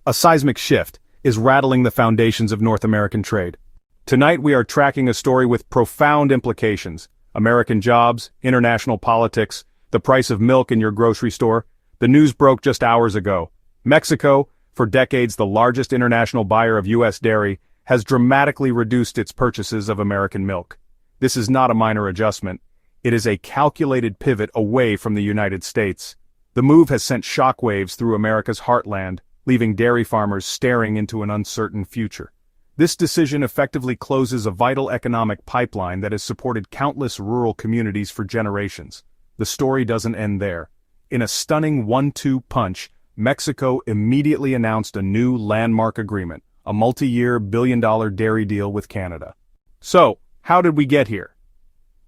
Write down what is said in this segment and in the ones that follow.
A seismic shift is rattling the foundations of North American trade. Tonight we are tracking a story with profound implications. American jobs, international politics, the price of milk in your grocery store. The news broke just hours ago. Mexico, for decades the largest international buyer of U.S. dairy, has dramatically reduced its purchases of American milk. This is not a minor adjustment. It is a calculated pivot away from the United States. The move has sent shockwaves through America's heartland, leaving dairy farmers staring into an uncertain future. This decision effectively closes a vital economic pipeline that has supported countless rural communities for generations. The story doesn't end there. In a stunning 1-2 punch, Mexico immediately announced a new landmark agreement, a multi-year billion-dollar dairy deal with Canada. So, how did we get here?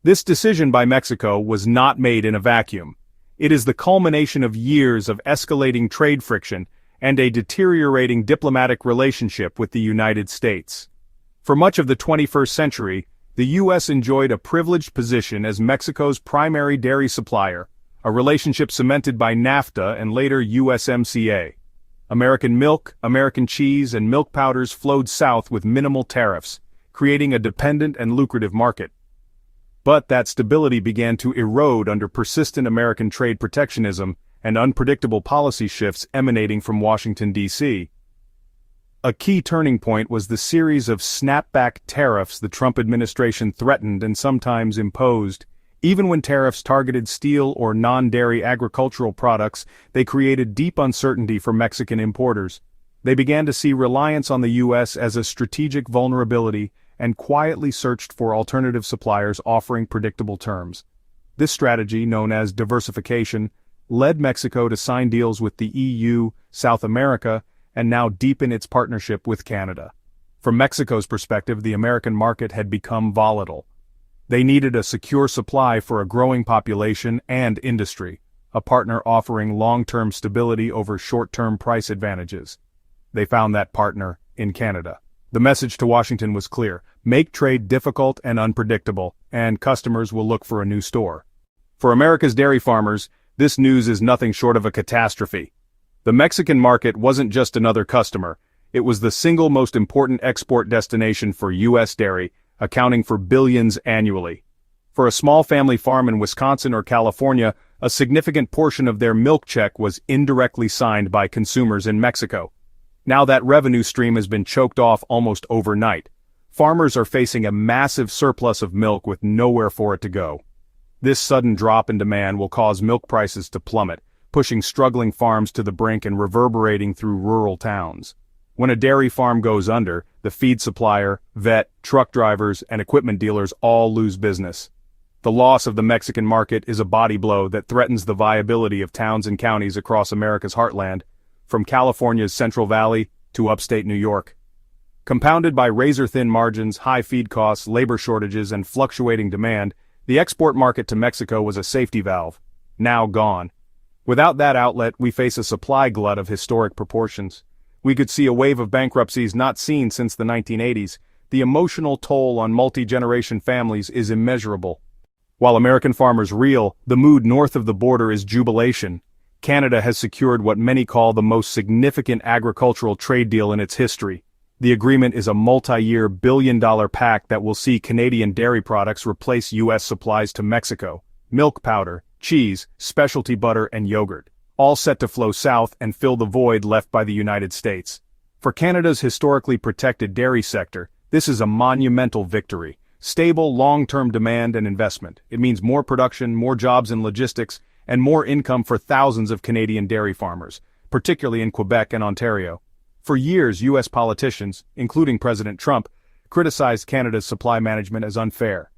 This decision by Mexico was not made in a vacuum. It is the culmination of years of escalating trade friction and a deteriorating diplomatic relationship with the United States. For much of the 21st century, the U.S. enjoyed a privileged position as Mexico's primary dairy supplier, a relationship cemented by NAFTA and later USMCA. American milk, American cheese, and milk powders flowed south with minimal tariffs, creating a dependent and lucrative market. But that stability began to erode under persistent American trade protectionism and unpredictable policy shifts emanating from Washington, D.C. A key turning point was the series of snapback tariffs the Trump administration threatened and sometimes imposed. Even when tariffs targeted steel or non-dairy agricultural products, they created deep uncertainty for Mexican importers. They began to see reliance on the U.S. as a strategic vulnerability and quietly searched for alternative suppliers offering predictable terms. This strategy, known as diversification, led Mexico to sign deals with the EU, South America, and now deepen its partnership with Canada. From Mexico's perspective, the American market had become volatile. They needed a secure supply for a growing population and industry, a partner offering long-term stability over short-term price advantages. They found that partner in Canada. The message to Washington was clear: make trade difficult and unpredictable, and customers will look for a new store. For America's dairy farmers, this news is nothing short of a catastrophe. The Mexican market wasn't just another customer, it was the single most important export destination for U.S. dairy, accounting for billions annually. For a small family farm in Wisconsin or California, a significant portion of their milk check was indirectly signed by consumers in Mexico. Now that revenue stream has been choked off almost overnight. Farmers are facing a massive surplus of milk with nowhere for it to go. This sudden drop in demand will cause milk prices to plummet, pushing struggling farms to the brink and reverberating through rural towns. When a dairy farm goes under, the feed supplier, vet, truck drivers, and equipment dealers all lose business. The loss of the Mexican market is a body blow that threatens the viability of towns and counties across America's heartland, from California's Central Valley to upstate New York. Compounded by razor-thin margins, high feed costs, labor shortages, and fluctuating demand, the export market to Mexico was a safety valve, now gone. Without that outlet, we face a supply glut of historic proportions. We could see a wave of bankruptcies not seen since the 1980s. The emotional toll on multi-generation families is immeasurable. While American farmers reel, the mood north of the border is jubilation. Canada has secured what many call the most significant agricultural trade deal in its history. The agreement is a multi-year billion-dollar pact that will see Canadian dairy products replace U.S. supplies to Mexico. Milk powder, cheese, specialty butter, and yogurt, all set to flow south and fill the void left by the United States. For Canada's historically protected dairy sector, this is a monumental victory. Stable, long-term demand and investment. It means more production, more jobs in logistics, and more income for thousands of Canadian dairy farmers, particularly in Quebec and Ontario. For years, U.S. politicians, including President Trump, criticized Canada's supply management as unfair.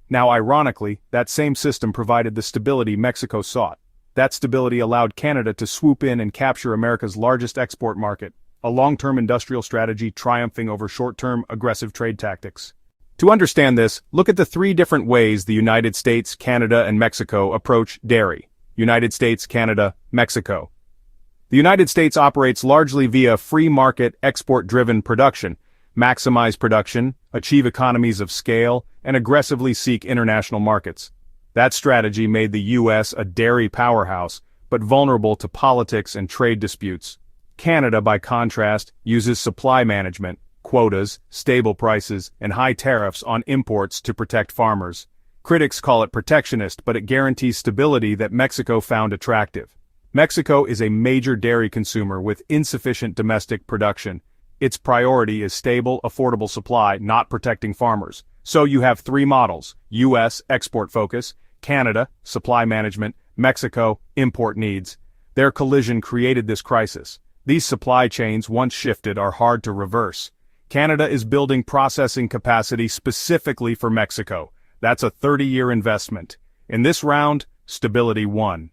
Now, ironically, that same system provided the stability Mexico sought. That stability allowed Canada to swoop in and capture America's largest export market, a long-term industrial strategy triumphing over short-term aggressive trade tactics. To understand this, look at the three different ways the United States, Canada, and Mexico approach dairy. United States, Canada, Mexico. The United States operates largely via free market, export-driven production, maximize production, achieve economies of scale, and aggressively seek international markets. That strategy made the U.S. a dairy powerhouse, but vulnerable to politics and trade disputes. Canada, by contrast, uses supply management, quotas, stable prices, and high tariffs on imports to protect farmers. Critics call it protectionist, but it guarantees stability that Mexico found attractive. Mexico is a major dairy consumer with insufficient domestic production. Its priority is stable, affordable supply, not protecting farmers. So you have three models: U.S., export focus; Canada, supply management; Mexico, import needs. Their collision created this crisis. These supply chains, once shifted, are hard to reverse. Canada is building processing capacity specifically for Mexico. That's a 30-year investment. In this round, stability won.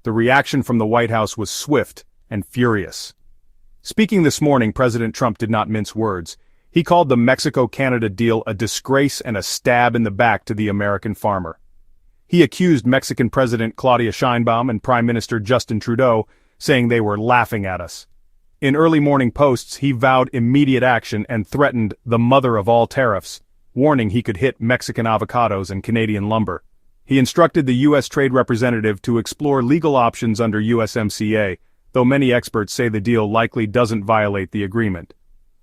The reaction from the White House was swift and furious. Speaking this morning, President Trump did not mince words. He called the Mexico-Canada deal a disgrace and a stab in the back to the American farmer. He accused Mexican President Claudia Sheinbaum and Prime Minister Justin Trudeau, saying they were laughing at us. In early morning posts, he vowed immediate action and threatened the mother of all tariffs, warning he could hit Mexican avocados and Canadian lumber. He instructed the U.S. Trade Representative to explore legal options under USMCA, though many experts say the deal likely doesn't violate the agreement.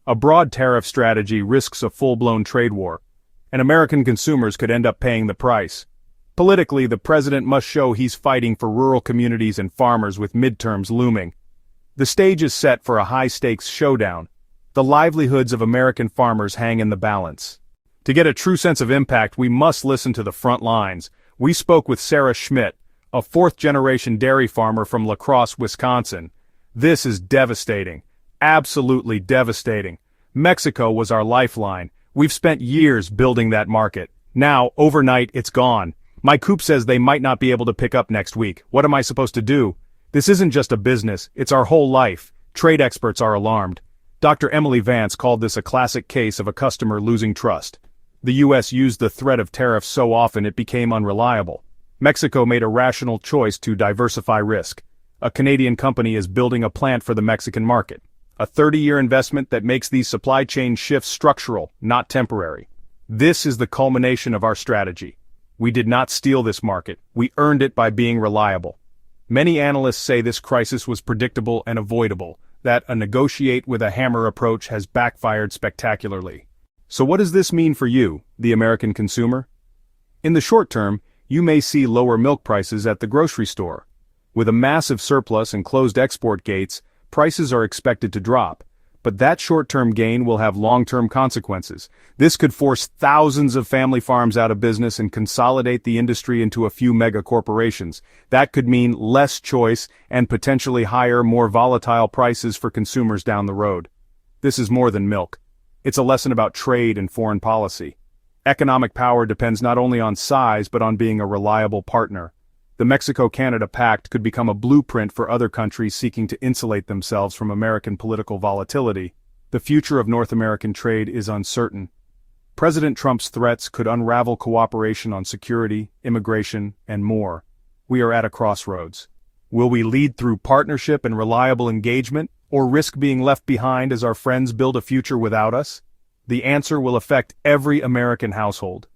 A broad tariff strategy risks a full-blown trade war, and American consumers could end up paying the price. Politically, the president must show he's fighting for rural communities and farmers with midterms looming. The stage is set for a high-stakes showdown. The livelihoods of American farmers hang in the balance. To get a true sense of impact, we must listen to the front lines. We spoke with Sarah Schmidt, a fourth-generation dairy farmer from La Crosse, Wisconsin. This is devastating. Absolutely devastating. Mexico was our lifeline. We've spent years building that market. Now, overnight, it's gone. My coop says they might not be able to pick up next week. What am I supposed to do? This isn't just a business, it's our whole life. Trade experts are alarmed. Dr. Emily Vance called this a classic case of a customer losing trust. The U.S. used the threat of tariffs so often it became unreliable. Mexico made a rational choice to diversify risk. A Canadian company is building a plant for the Mexican market. A 30-year investment that makes these supply chain shifts structural, not temporary. This is the culmination of our strategy. We did not steal this market, we earned it by being reliable. Many analysts say this crisis was predictable and avoidable, that a negotiate with a hammer approach has backfired spectacularly. So what does this mean for you, the American consumer? In the short term, you may see lower milk prices at the grocery store. With a massive surplus and closed export gates, prices are expected to drop. But that short-term gain will have long-term consequences. This could force thousands of family farms out of business and consolidate the industry into a few mega corporations. That could mean less choice and potentially higher, more volatile prices for consumers down the road. This is more than milk. It's a lesson about trade and foreign policy. Economic power depends not only on size but on being a reliable partner. The Mexico-Canada Pact could become a blueprint for other countries seeking to insulate themselves from American political volatility. The future of North American trade is uncertain. President Trump's threats could unravel cooperation on security, immigration, and more. We are at a crossroads. Will we lead through partnership and reliable engagement, or risk being left behind as our friends build a future without us? The answer will affect every American household.